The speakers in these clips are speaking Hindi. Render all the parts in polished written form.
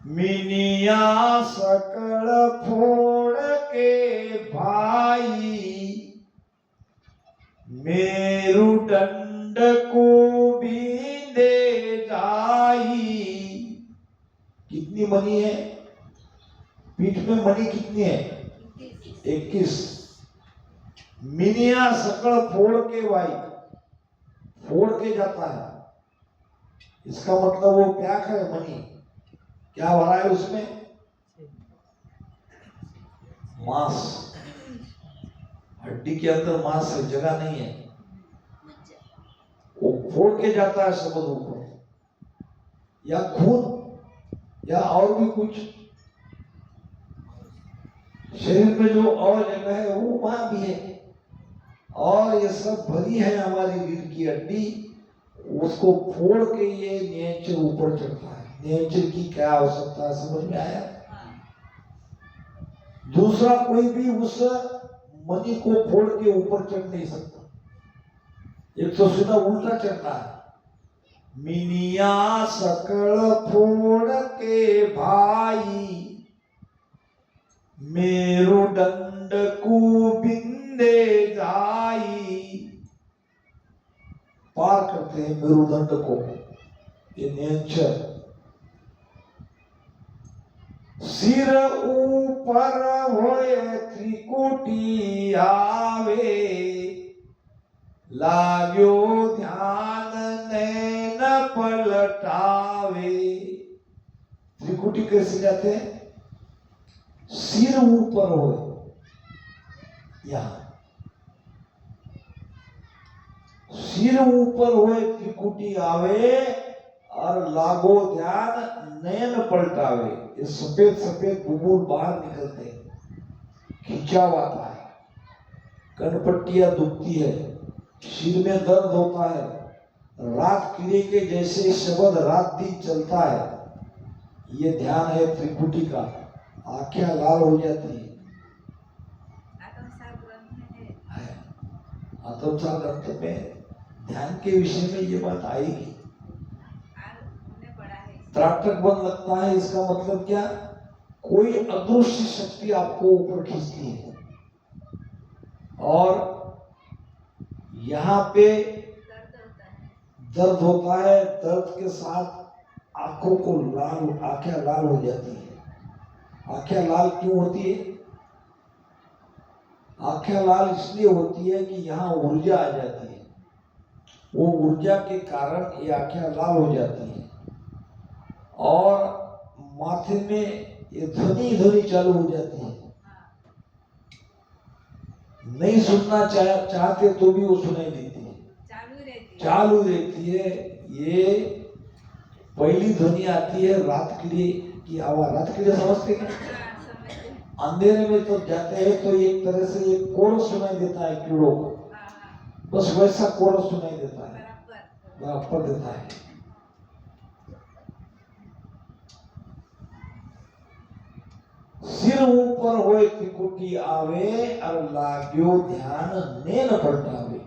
मिनिया सकल फोड़ के भाई, मेरुदंड को बींदे जाई। कितनी मणि है पीठ में? मणि कितनी है? 21। मिनिया सकल फोड़ के भाई, फोड़ के जाता है। इसका मतलब वो क्या है? मणि क्या भरा है उसमें? मांस। हड्डी के अंदर मांस है, जगह नहीं है। वो फोड़ के जाता है शब्दों को, या खून या और भी कुछ शरीर में जो और जगह है वो वहां भी है। और ये सब भरी है हमारी रीढ़ की हड्डी, उसको फोड़ के ये नेचर ऊपर चढ़ता है। नेचर की क्या आवश्यकता है? समझ में आया? दूसरा कोई भी उस मणि को फोड़ के ऊपर चढ़ नहीं सकता। एक तो सीधा उल्टा चढ़ता है। मिनिया सकल फोड़ के भाई, मेरुदंड को बिंदे जाई। पार करते हैं मेरुदंड को ये नेचर। सिर ऊपर होए त्रिकुटी आवे, लाग्यो ध्यान नैन पलटावे। त्रिकुटी कैसे जाते हैं? सिर ऊपर होए, यहां सिर ऊपर होए त्रिकुटी आवे, और लागो ध्यान नयन पलटावे। ये सफेद सफेद बुबुल बाहर निकलते हैं, खिंचाव आता है, कनपट्टियां दुखती है, सिर में दर्द होता है। रात कीड़े के जैसे शब्द रात दिन चलता है। ये ध्यान है त्रिकुटी का। आंखें लाल हो जाती है। आत्मसात ग्रंथ में ध्यान के विषय में ये बात आएगी। त्राटक बन लगता है, इसका मतलब क्या? कोई अदृश्य शक्ति आपको ऊपर खींचती है। और यहाँ पे दर्द होता है, दर्द के साथ आंखों को लाल, आंखें लाल हो जाती है। आंखें लाल क्यों होती है? आंखें लाल इसलिए होती है कि यहाँ ऊर्जा आ जाती है। वो ऊर्जा के कारण ये आंखें लाल हो जाती है। और माथे में ये ध्वनि चालू हो जाती है। नहीं सुनना चाहते तो भी वो सुनाई देती है, चालू रहती है। ये पहली ध्वनि आती है रात कीड़े की आवाज। रात कीड़े समझते हैं? अंधेरे में तो जाते हैं तो एक तरह से एक कोरस सुनाई देता है कीड़ों को, बस वैसा कोरस सुनाई देता है, बराबर देता है। सिर ऊपर होए त्रिकुटी आवे, और लाग्यो ध्यान नैन पलटावे।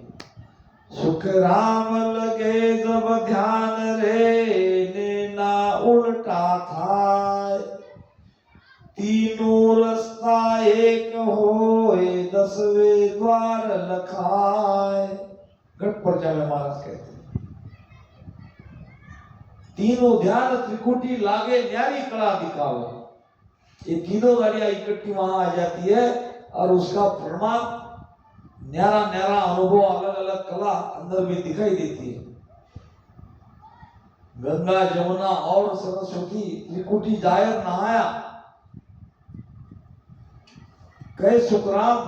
सुख राम लगे जब ध्यान रे, नैना उल्टा थाय। तीनों रास्ता एक होए, 10वें द्वार लखाए। घट पर्चा में महाराज कहते हैं, तीनों ध्यान त्रिकुटी लागे, न्यारी कला दिखावे। ये तीनों गाड़ियां इकट्ठी वहां आ जाती है, और उसका परिणाम न्यारा न्यारा अनुभव, अलग अलग कला अंदर में दिखाई देती है। गंगा जमुना और सरस्वती त्रिकुटी जायर नहाया, कहे सुखराम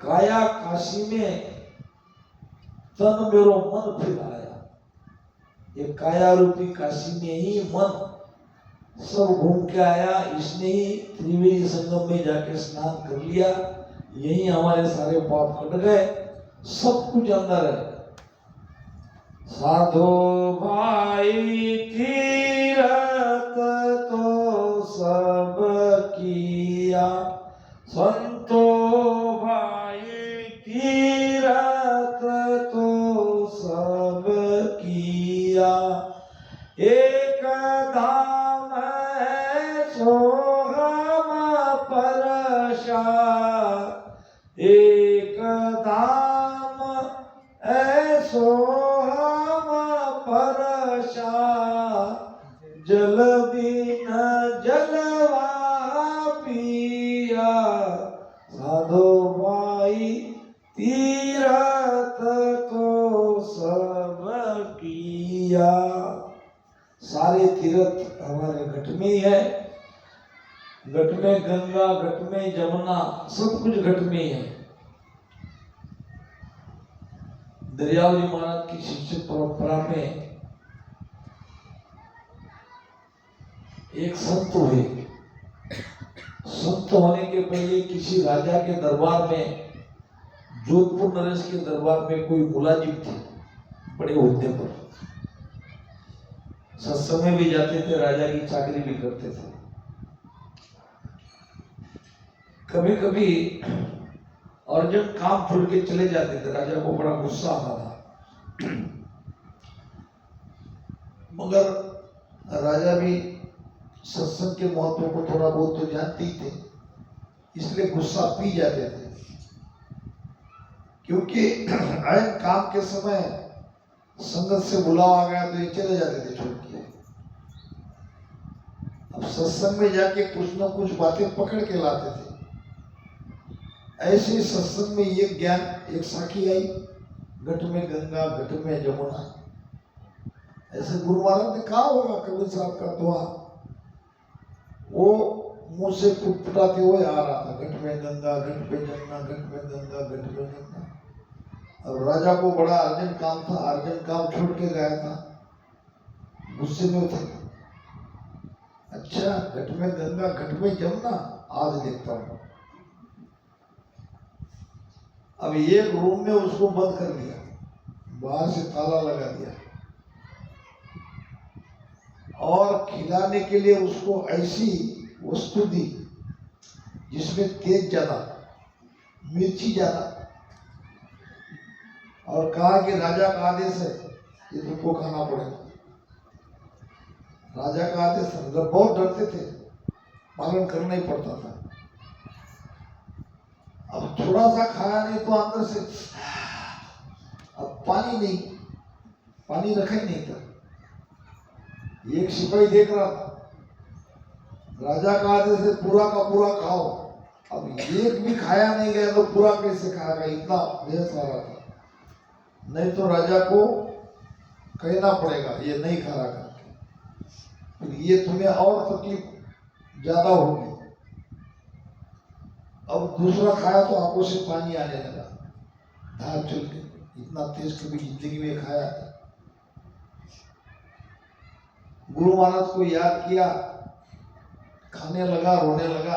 काया काशी में तन मेरो मन फिर आया। ये काया रूपी काशी में ही मन सब घूम के आया। इसने ही त्रिवेणी संगम में जाके स्नान कर लिया, यही हमारे सारे पाप कट गए। सब कुछ अंदर है। साधो भाई तीरथ तो सब किया, संतो भाई तीरथ तो सब किया। एक धाम है सो हम परशा, एक धाम ऐसो हम परशा, जल बिन जलवा पिया, साधो भाई तीरथ तो सब किया। सारे तीर्थ हमारे घट में ही है। घट में गंगा, घट में जमुना, सब कुछ घट में ही है। दरियाव जी महाराज की शिष्य परंपरा में एक संत हुए। संत होने के पहले किसी राजा के दरबार में, जोधपुर नरेश के दरबार में कोई मुलाजिम थे, बड़े ओहदे पर, सत्संग में भी जाते थे, राजा की चाकरी भी करते थे। कभी कभी अर्जेंट काम छोड़ के चले जाते थे, राजा को बड़ा गुस्सा आता था। मगर राजा भी सत्संग के महत्व को थोड़ा बहुत तो जानते ही थे, इसलिए गुस्सा पी जाते थे। क्योंकि आयन काम के समय संगत से बुलावा आ गया तो ये चले जाते थे छोड़ के। अब सत्संग में जाके कुछ न कुछ बातें पकड़ के लाते थे। ऐसे ही सत्संग में ये ज्ञान, एक साखी आई, घट में गंगा, घट में जमुना। ऐसे गुरु महाराज ने कहा होगा कबीर साहब का दुआ, वो मुंह से पुटपुटाते हुए आ रहा था, घट में गंगा, घट में जमुना, घट में गंगा, घट में जमुना। और राजा को बड़ा अर्जेंट काम था, अर्जेंट काम छोड़ के गया था, गुस्से में थे। अच्छा, घट में गंगा, घट में जमुना, आज देखता हूं। अब एक रूम में उसको बंद कर दिया, बाहर से ताला लगा दिया, और खिलाने के लिए उसको ऐसी वस्तु दी जिसमें तेज ज्यादा, मिर्ची ज्यादा, और कहा कि राजा का आदेश है, ये तुमको खाना पड़ेगा। राजा का आदेश है, मतलब बहुत डरते थे, पालन करना ही पड़ता था। अब थोड़ा सा खाया नहीं तो अंदर से, अब पानी नहीं, पानी रखा ही नहीं था। एक सिपाही देख रहा था, राजा का आदेश है पूरा का पूरा खाओ। अब एक भी खाया नहीं गया तो पूरा कैसे खाएगा, इतना देश आ रहा था। नहीं तो राजा को कहना पड़ेगा ये नहीं खा रहा करके, फिर ये तुम्हें और तकलीफ ज्यादा होगी। अब दूसरा खाया तो आंखों से पानी आने लगा, धार चल के, इतना तेज कभी जिंदगी में खाया। गुरु महाराज को याद किया, खाने लगा, रोने लगा।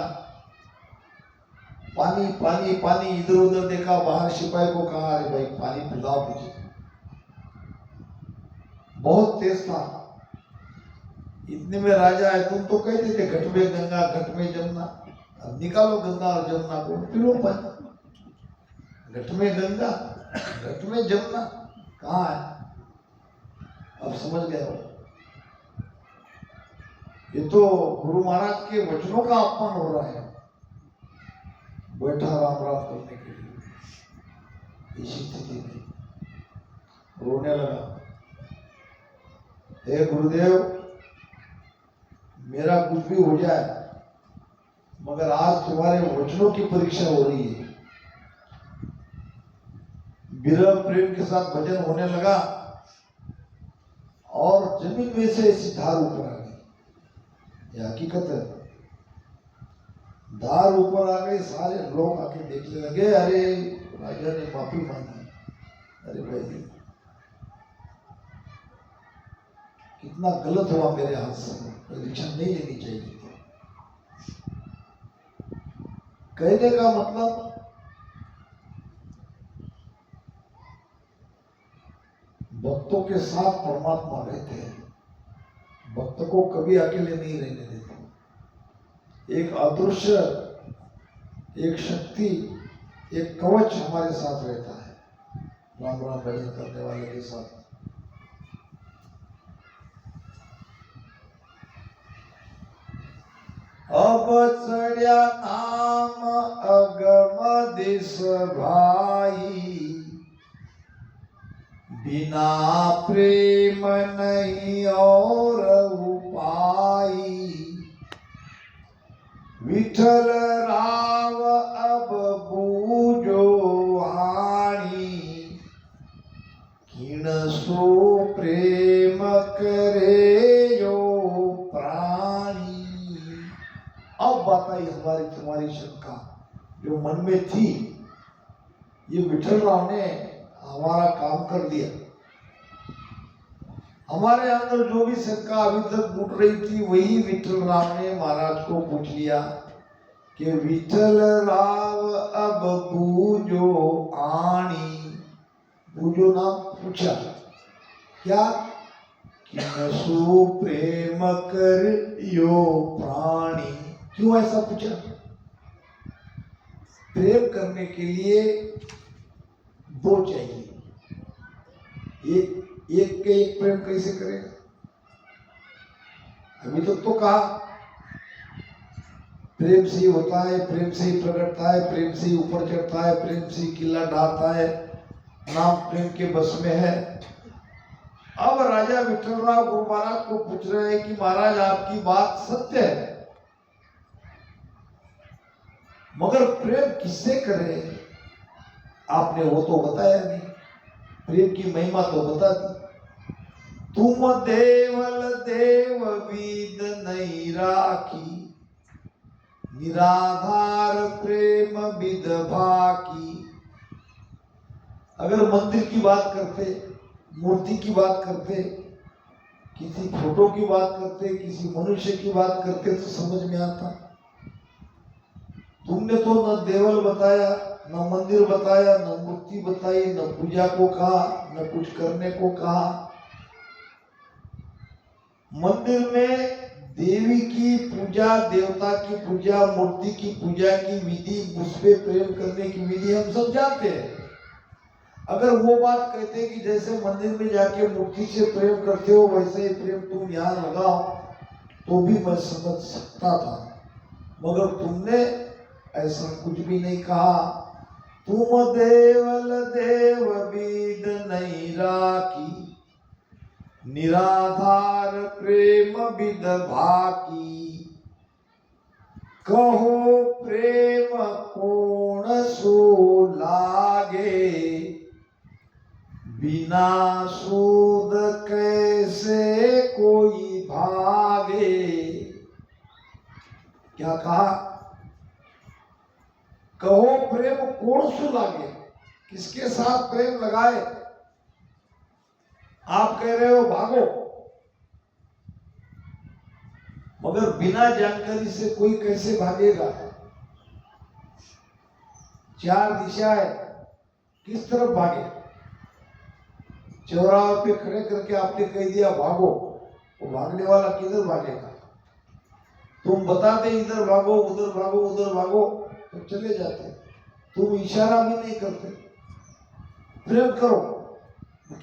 पानी पानी पानी, इधर उधर देखा, बाहर सिपाही को कहा, अरे भाई पानी पिलाओ मुझे। बहुत तेज था। इतने में राजा है, तुम तो कहते थे घट में गंगा, घट में जमुना, अब निकालो गंगा और जमुना को, पिलो पानी। घट में गंगा, घट में जमुना कहाँ है? अब समझ गए हो, ये तो गुरु महाराज के वचनों का अपमान हो रहा है। बैठा राम राम करने के लिए, इसी स्थिति में रोने लगा, हे गुरुदेव, मेरा कुछ भी हो जाए, मगर आज तुम्हारे वचनों की परीक्षा हो रही है। विरह प्रेम के साथ भजन होने लगा, और जमीन में से ऐसी धार ऊपर आ गई। यह हकीकत है, धार ऊपर आ गई, सारे लोग आके देखने लगे, अरे राजा ने माफी मांगी। अरे भाई कितना गलत हुआ मेरे हाथ से, परीक्षा नहीं लेनी चाहिए थी। कहने का मतलब भक्तों के साथ परमात्मा रहते हैं, भक्त को कभी अकेले नहीं रहने देते। एक अदृश्य, एक शक्ति, एक कवच हमारे साथ रहता है, राम राम भजन करने वाले के साथ। अब चढ़िया नाम अगम दिस भाई, बिना प्रेम नहीं और उपाय। विठल राव अब बूझो वाणी, किण सो प्रेम करे जो प्राणी। अब बताइए हमारी तुम्हारी शंका जो मन में थी, ये विठल राव ने हमारा काम कर दिया। हमारे अंदर जो भी शंका अभी तक उठ रही थी वही विठल राव ने महाराज को पूछ लिया कि विठल राव अब बूझो आणी। बूझो नाम पूछा क्या कि नसु प्रेम कर यो प्राणी। क्यों ऐसा पूछा? प्रेम करने के लिए दो चाहिए, एक के एक प्रेम कैसे करेगा? अभी तक तो कहा प्रेम से ही होता है, प्रेम से ही प्रकटता है, प्रेम से ही ऊपर चढ़ता है, प्रेम से ही किला ढाता है, नाम प्रेम के बस में है। अब राजा विठल राव गुरु महाराज को पूछ रहे हैं कि महाराज आपकी बात सत्य है, मगर प्रेम किससे करें? आपने वो तो बताया नहीं, प्रेम की महिमा तो बता दी। तुम देवल देव विद नहीं राखी, निराधार प्रेम विद भाकी। अगर मंदिर की बात करते, मूर्ति की बात करते, किसी फोटो की बात करते, किसी मनुष्य की बात करते तो समझ में आता। तुमने तो न देवल बताया, न मंदिर बताया, न मूर्ति बताई, न पूजा को कहा, न कुछ करने को कहा। मंदिर में देवी की पूजा, देवता की पूजा, मूर्ति की पूजा की विधि, उस पे प्रेम करने की विधि हम सब जानते हैं। अगर वो बात कहते कि जैसे मंदिर में जाके मूर्ति से प्रेम करते हो वैसे ही प्रेम तुम यहाँ लगाओ तो भी मैं समझ सकता था, मगर तुमने ऐसा कुछ भी नहीं कहा। तुम देवल देव विद नहीं राखी, निराधार प्रेम विद भाकी। कहो प्रेम कोण सो लागे, बिना सूद कैसे कोई भागे। क्या कहा? कहो प्रेम कौन सो लागे, किसके साथ प्रेम लगाए? आप कह रहे हो भागो, मगर बिना जानकारी से कोई कैसे भागेगा? चार दिशा है, किस तरफ भागे? चौराहे पे खड़े करके आपने कह दिया भागो, वो भागने वाला किधर भागेगा? तुम बताते इधर भागो, उधर भागो, उधर भागो तो चले जाते। तुम इशारा भी नहीं करते। प्रेम करो,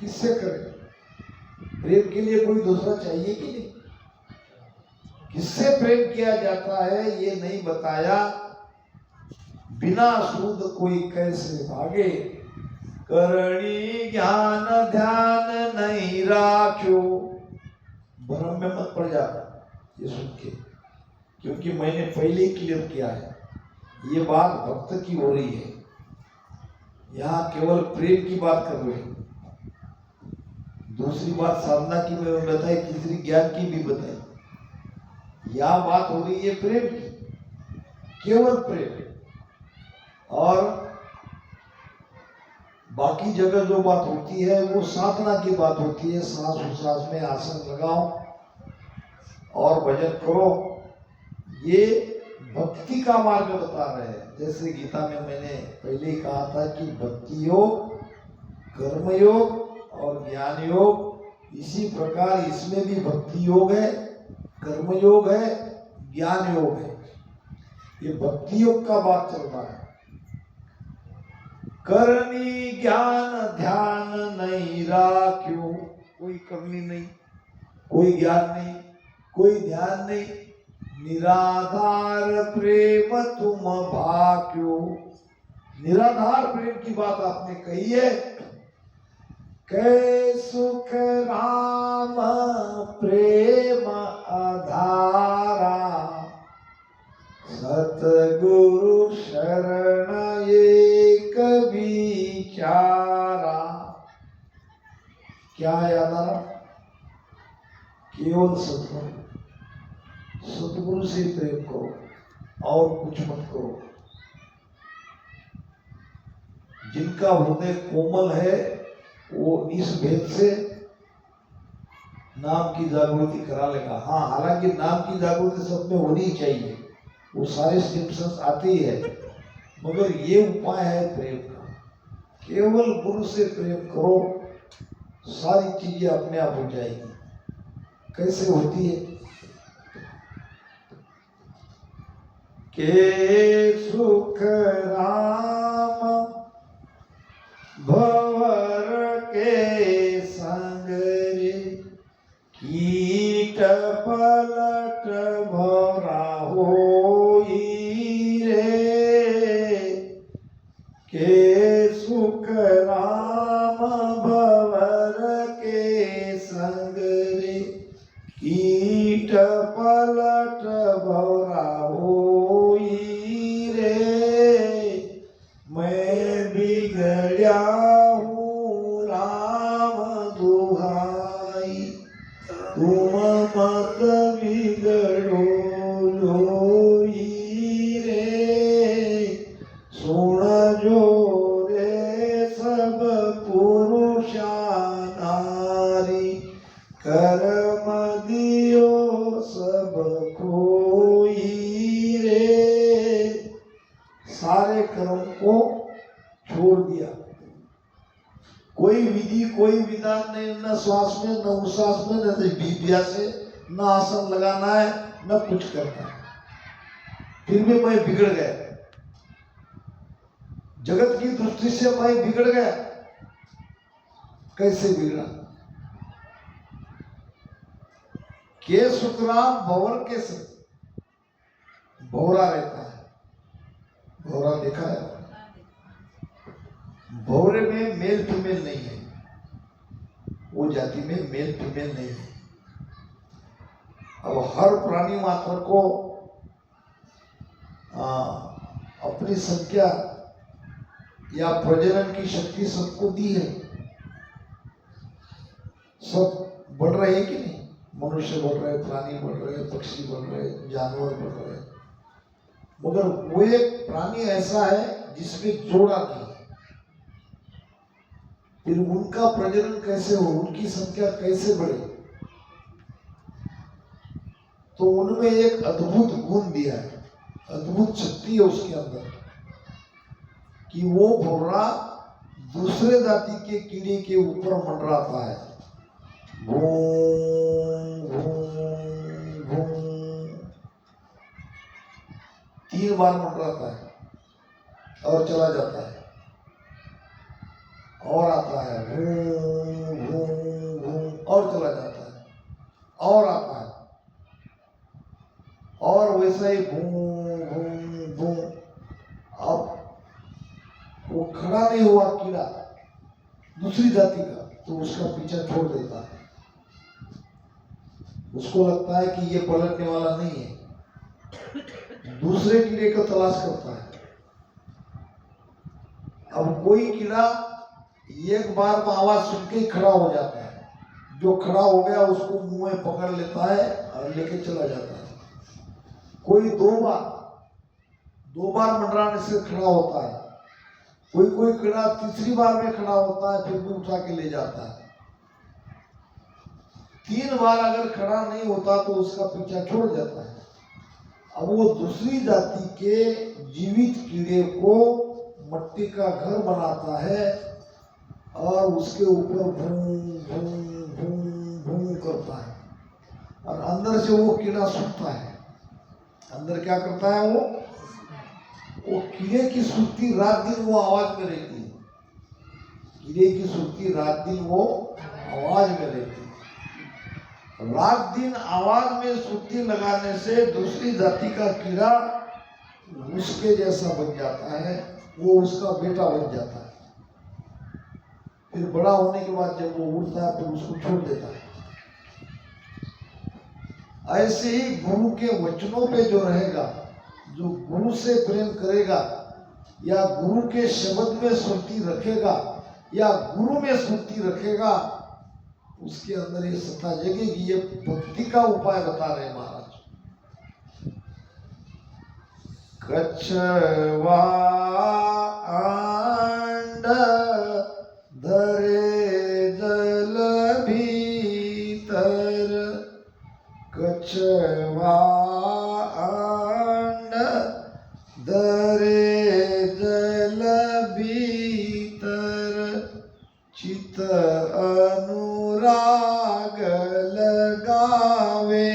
किससे करें? प्रेम के लिए कोई दूसरा चाहिए कि नहीं? किससे प्रेम किया जाता है ये नहीं बताया। बिना सूद कोई कैसे भागे, करणी ज्ञान ध्यान नहीं राख्यो। भ्रम में मत पड़ जाता ये सुन के, क्योंकि मैंने पहले ही क्लियर किया है, ये बात भक्त की हो रही है। यहाँ केवल प्रेम की बात कर रहे हैं, दूसरी बात साधना की मैं बताई, तीसरी ज्ञान की भी बताई। यह बात हो रही है प्रेम की, केवल प्रेम। और बाकी जगह जो बात होती है वो साधना की बात होती है। सांस उच्छ्वास में आसन लगाओ और भजन करो, ये भक्ति का मार्ग बता रहे हैं। जैसे गीता में मैंने पहले ही कहा था कि भक्ति योग, कर्म योग और ज्ञान योग, इसी प्रकार इसमें भी भक्ति योग है, कर्म योग है, ज्ञान योग है। ये भक्ति योग का बात चल रहा है। करनी ज्ञान ध्यान नहीं राख्यो, कोई करनी नहीं, कोई ज्ञान नहीं, कोई ध्यान नहीं, निराधार प्रेम तुम भाक्यो। निराधार प्रेम की बात आपने कही है। कै सुख राम प्रेम आधारा, सतगुरु शरण एक विचारा। क्या है आधार? केवल सतगुरु। सतगुरु से प्रेम करो और कुछ मत करो। जिनका हृदय कोमल है वो इस भेद से नाम की जागृति करा लेगा। हाँ, हालांकि नाम की जागृति सब में होनी ही चाहिए, वो सारे सिम्पटम्स आते ही है, मगर ये उपाय है प्रेम का। केवल गुरु से प्रेम करो, सारी चीजें अपने आप हो जाएगी। कैसे होती है? के सुख राम भवर के संग रे, कीट पलट भरा होई रे। के सुख राम भवर के संग रे, कीट पलट भरा होई रे। मैं बिगड़या हूँ राम दुहाई, तुम मत बिगड़ो लोई रे। सुन जो रे सब पुरुषा नारी, कर्म दियो सब खोई रे। सारे कर्म को छोड़ दिया, कोई विधि कोई विधान नहीं, न श्वास में, न उश्वास में, न विद्या से, न आसन लगाना है, न कुछ करना है। फिर भी मैं बिगड़ गया, जगत की दृष्टि से मैं बिगड़ गया। कैसे बिगड़ा? के सुखराम भवर के से भौरा रहता है। भौरा देखा है? भौरे में मेल फीमेल नहीं है, वो जाति में मेल फीमेल नहीं है। अब हर प्राणी मात्र को अपनी संख्या या प्रजनन की शक्ति सबको दी है। सब बढ़ रहे हैं कि नहीं? मनुष्य बढ़ रहे, प्राणी बढ़ रहे, पक्षी बढ़ रहे, जानवर बढ़ रहे, मगर वो एक प्राणी ऐसा है जिसमें जोड़ा नहीं है। फिर उनका प्रजनन कैसे हो, उनकी संख्या कैसे बढ़े? तो उनमें एक अद्भुत गुण दिया है, अद्भुत शक्ति है उसके अंदर, कि वो भौरा दूसरे जाति के कीड़े के ऊपर मंडराता है। भूं भूं भूं 3 बार मंडराता है और चला जाता है, और आता है, भूं भूं भूं और चला जाता है, और आता है, और वैसा ही भूं भूं भूं। अब वो खड़ा नहीं हुआ कीड़ा दूसरी जाति का, तो उसका पीछा छोड़ देता है। उसको लगता है कि ये पलटने वाला नहीं है, दूसरे कीड़े को तलाश करता है। अब कोई कीड़ा एक बार में आवाज सुन के खड़ा हो जाता है, जो खड़ा हो गया उसको मुंह में पकड़ लेता है और लेके चला जाता है। कोई 2 बार मंडराने से खड़ा होता है, कोई कीड़ा तीसरी बार में खड़ा होता है, फिर भी उठा के ले जाता है। 3 बार अगर खड़ा नहीं होता तो उसका पीछा छोड़ जाता है। अब वो दूसरी जाति के जीवित कीड़े को मट्टी का घर बनाता है और उसके ऊपर भूं भूं भूं भूं करता है, और अंदर से वो कीड़ा सूखता है। अंदर क्या करता है वो कीड़े की सुर्ती रात दिन वो आवाज में रहती है। कीड़े की सुर्ती रात दिन वो आवाज में रहती है। रात दिन आवाज में सुर्ती लगाने से दूसरी जाति का कीड़ा उसके जैसा बन जाता है, वो उसका बेटा बन जाता है। फिर बड़ा होने के बाद जब वो उड़ता है फिर उसको छोड़ देता है। ऐसे ही गुरु के वचनों पे जो रहेगा, जो गुरु से प्रेम करेगा या गुरु के शब्द में सुर्ती रखेगा या गुरु में सुर्ती रखेगा, उसके अंदर ये सत्ता जगेगी। ये भक्ति का उपाय बता रहे महाराज। कछवा आंड धरे जल भीतर, कछवा आंड धरे जल भीतर, चित अनुराग लगावे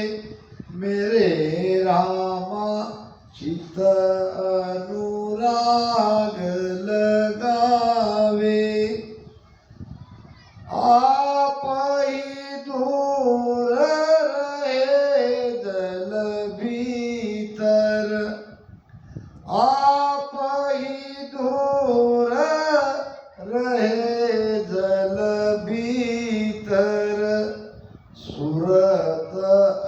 मेरे रामा, चित अनुराग लगावे। आप ही दूर रहे जल भीतर, आप ही दूर रहे जल भीतर, सूरत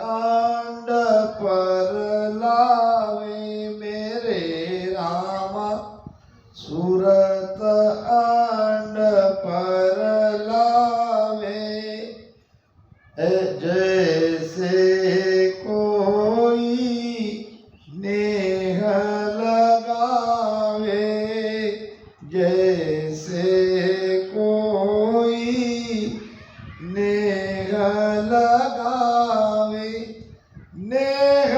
आंड पर लावे मेरे रामा, सूरत आंड पर लावे। जैसे कोई नेह लगावे, जैसे कोई नेह लगावे, नेह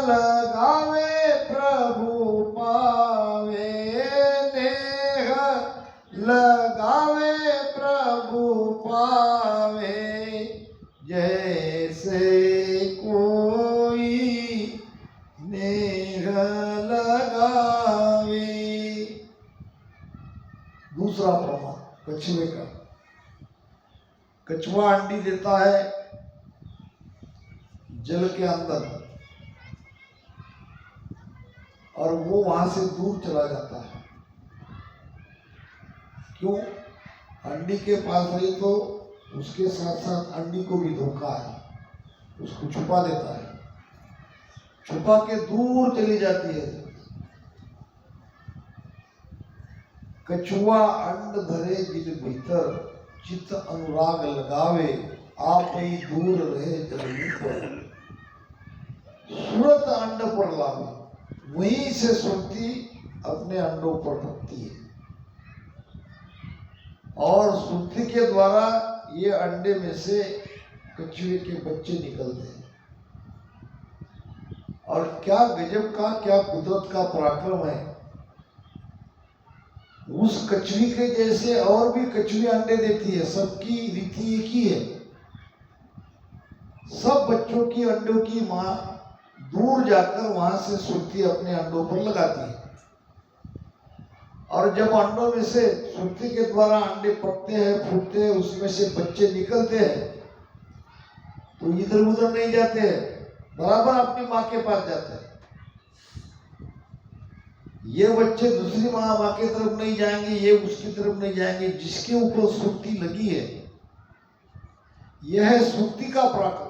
लगावे प्रभु पावे, नेह लगावे प्रभु पावे। जैसे कोई नेह लगावे। दूसरा प्रमाण कछुए का। कछुआ अंडी देता है जल के अंदर और वो वहां से दूर चला जाता है। क्यों? अंडी के पास रही तो उसके साथ साथ अंडी को भी धोखा है, उसको छुपा देता है, छुपा के दूर चली जाती है। कछुआ अंड धरे जिन भीतर, चित अनुराग लगावे, आप ही दूर रहे जल भीतर, सूरत अंड पर लावे। वहीं से सुरती अपने अंडों पर रखती है और सुरती के द्वारा ये अंडे में से कछुए के बच्चे निकलते हैं। और क्या गजब का, क्या कुदरत का पराक्रम है। उस कछुई के जैसे और भी कछुई अंडे देती है, सबकी रीति एक ही है। सब बच्चों की अंडों की मां दूर जाकर वहां से सुर्ती अपने अंडों पर लगाती है और जब अंडों में से सुर्ती के द्वारा अंडे पकते हैं, फूटते हैं, उसमें से बच्चे निकलते हैं तो इधर उधर नहीं जाते हैं, बराबर अपनी माँ के पास जाते हैं। ये बच्चे दूसरी माँ के तरफ नहीं जाएंगे, ये उसकी तरफ नहीं जाएंगे। जिसके ऊपर सुर्ती लगी है, यह है सुर्ती का पराक्रम।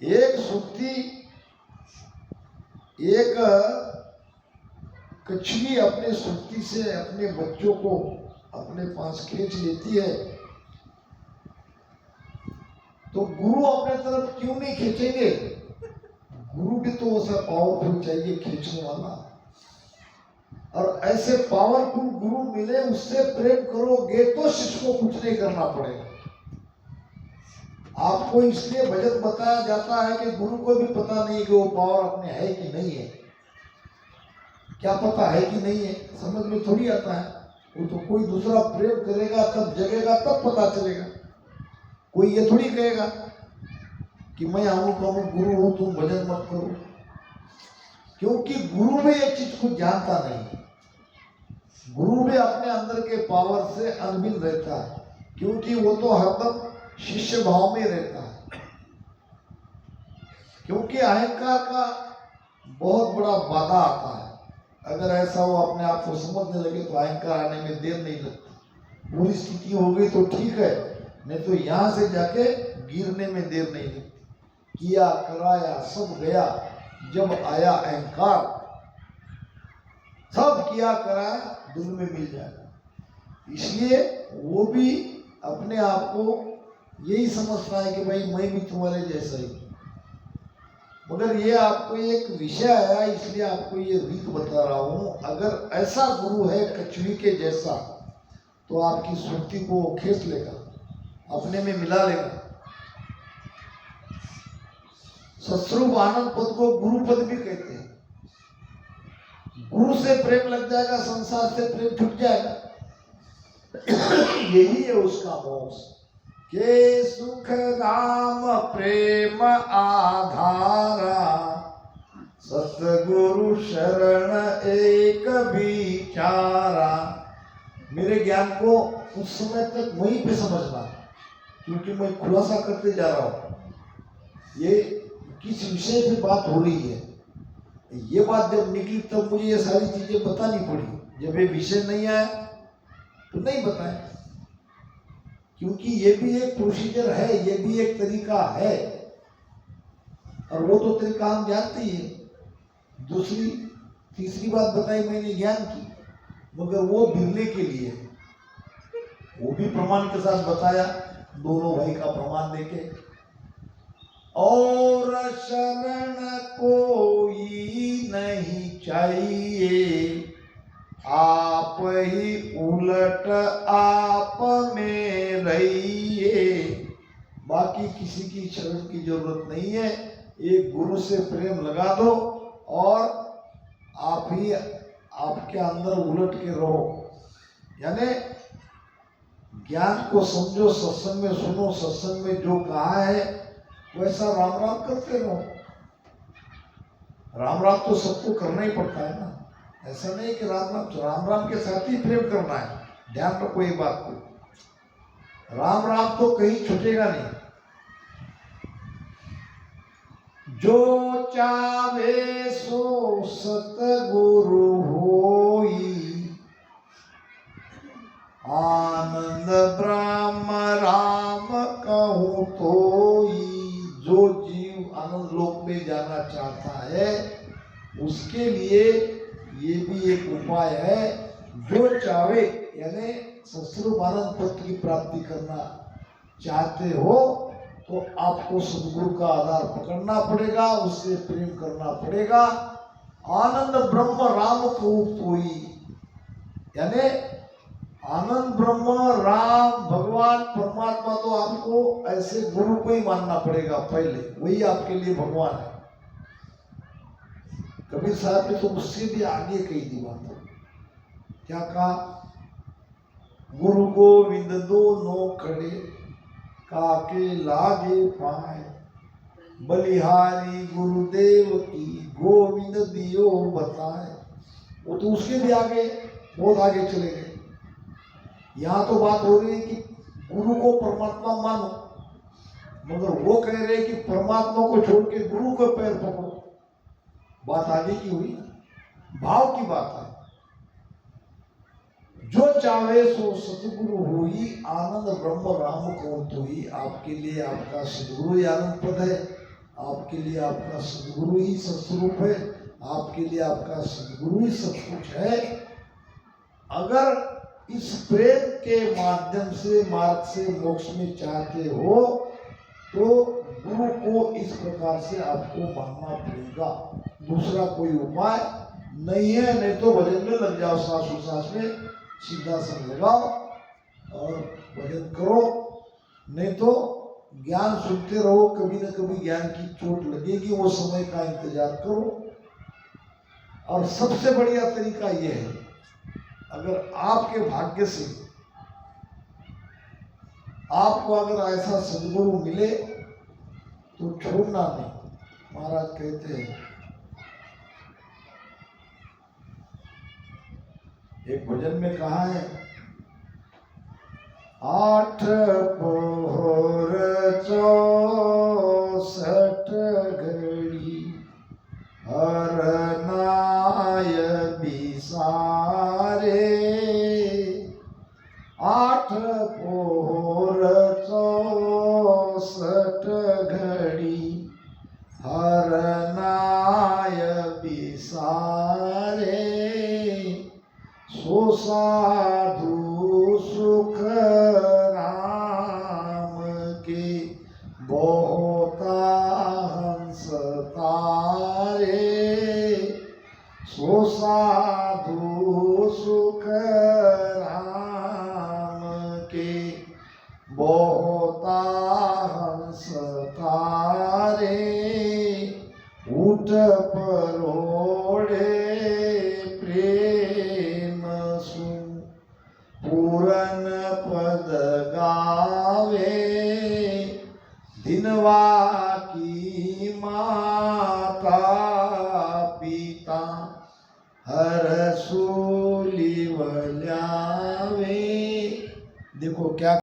एक सुर्ती, एक कछुई अपने सुर्ती से अपने बच्चों को अपने पास खींच लेती है तो गुरु अपने तरफ क्यों नहीं खींचेंगे? गुरु भी तो ऐसा पावरफुल चाहिए खींचने वाला। और ऐसे पावरफुल गुरु मिले, उससे प्रेम करोगे तो शिष्य को कुछ नहीं करना पड़ेगा। आपको इसलिए भजन बताया जाता है कि गुरु को भी पता नहीं कि वो पावर अपने है कि नहीं है। क्या पता है कि नहीं है, समझ में थोड़ी आता है। वो तो कोई दूसरा प्रयोग करेगा तब जगेगा, तब पता चलेगा। कोई ये थोड़ी कहेगा कि मैं अमुक अमुक गुरु हूं, तुम भजन मत करो, क्योंकि गुरु भी ये चीज को जानता नहीं। गुरु भी अपने अंदर के पावर से अनभिन्न रहता है, क्योंकि वो तो हरदम शिष्य भाव में रहता है, क्योंकि अहंकार का बहुत बड़ा बाधा आता है। अगर ऐसा वो अपने आप को समझने लगे तो अहंकार आने में देर नहीं लगती। पूरी स्थिति हो गई तो ठीक है, नहीं तो यहां से जाके गिरने में देर नहीं लगती। किया कराया सब गया, जब आया अहंकार सब किया कराया दिल में मिल जाएगा। इसलिए वो भी अपने आप को यही समझता है कि भाई मैं भी तुम्हारे जैसा ही। मगर ये आपको एक विषय आया, इसलिए आपको ये रीत बता रहा हूं। अगर ऐसा गुरु है कचुई के जैसा, तो आपकी सुरती को खींच लेगा, अपने में मिला लेगा। सत्स्वरूप आनंद पद को गुरु पद भी कहते हैं। गुरु से प्रेम लग जाएगा, संसार से प्रेम छूट जाएगा। यही है उसका मोक्ष। के सुख नाम प्रेम आधारा, सतगुरु शरण एक विचारा। मेरे ज्ञान को उस समय तक वहीं पे समझना, क्योंकि मैं खुलासा करते जा रहा हूं ये किस विषय पे बात हो रही है। ये बात जब निकली तब मुझे ये सारी चीजें बतानी पड़ी। जब ये विषय नहीं आया तो नहीं बताया, क्योंकि ये भी एक प्रोसीजर है, ये भी एक तरीका है, और वो तो तरीका हम जानते ही है। दूसरी तीसरी बात बताई मैंने ज्ञान की, मगर वो मिलने के लिए वो भी प्रमाण के साथ बताया, दोनों भाई का प्रमाण देके। और शरण कोई नहीं चाहिए, आप ही उलट आप में रहिए। बाकी किसी की शरण की जरूरत नहीं है। एक गुरु से प्रेम लगा दो और आप ही आपके अंदर उलट के रहो। यानी ज्ञान को समझो, सत्संग में सुनो, सत्संग में जो कहा है वैसा राम राम करते रहो। राम राम तो सबको करना ही पड़ता है ना। ऐसा नहीं कि राम राम के साथ ही प्रेम करना है। ध्यान रखो ये बात को, राम राम तो कहीं छूटेगा नहीं। जो चाहे सो सतगुरु होई, आनंद ब्रह्म राम कहूँ तोई। जो जीव आनंद लोक में जाना चाहता है उसके लिए ये भी एक उपाय है। जो चाहे, यानी सत्स्वरूप आनंद पद की प्राप्ति करना चाहते हो तो आपको सदगुरु का आधार पकड़ना पड़ेगा, उससे प्रेम करना पड़ेगा। आनंद ब्रह्म राम को कोई, यानी आनंद ब्रह्म राम भगवान परमात्मा, तो आपको ऐसे गुरु को ही मानना पड़ेगा पहले, वही आपके लिए भगवान है। कबीर साहब ने तो उससे भी आगे कही दी बात। क्या कहा? गुरु गोविंद दोनों खड़े, काके लागे पाए, बलिहारी गुरुदेव की गोविंद दियो बताए। वो तो उसके भी आगे, बहुत आगे चले गए। यहाँ तो बात हो रही है कि गुरु को परमात्मा मानो, मगर वो कह रहे हैं कि परमात्मा को छोड़ के गुरु को पैर पकड़ो। बात आगे की हुई, भाव की बात है। जो चाहे सो सतगुरु होई, आनंद ब्रह्म राम को तोई। आपके लिए आपका सदगुरु ही आनंद पद है, आपके लिए आपका सदगुरु ही सत्स्वरूप है, आपके लिए आपका सदगुरु ही सब कुछ है। अगर इस प्रेम के माध्यम से मार्ग से मोक्ष में चाहते हो तो गुरु को इस प्रकार से आपको मानना पड़ेगा। दूसरा कोई उपाय नहीं है। नहीं तो भजन में लग जाओ, श्वास में सिद्धासन लगाओ और भजन करो, नहीं तो ज्ञान सुनते रहो। कभी न कभी ज्ञान की चोट लगेगी, वो समय का इंतजार करो। और सबसे बढ़िया तरीका यह है, अगर आपके भाग्य से आपको अगर ऐसा सदगुरु मिले तो छोड़ना नहीं। महाराज कहते हैं, एक भजन में कहा है, आठ पोहर 64 घड़ी हरनाय बिसारे। आठ पोहर 64 घड़ी हरनाय बिसारे। सो साधु सुख राम के बहुता हंस तारे। सो साधु सुख राम के बहुता हंस तारे। उठ परोड़े प्रेम सु पूरन पद गावे। दिनवा की माता पिता हर सूली वल्यावे। देखो क्या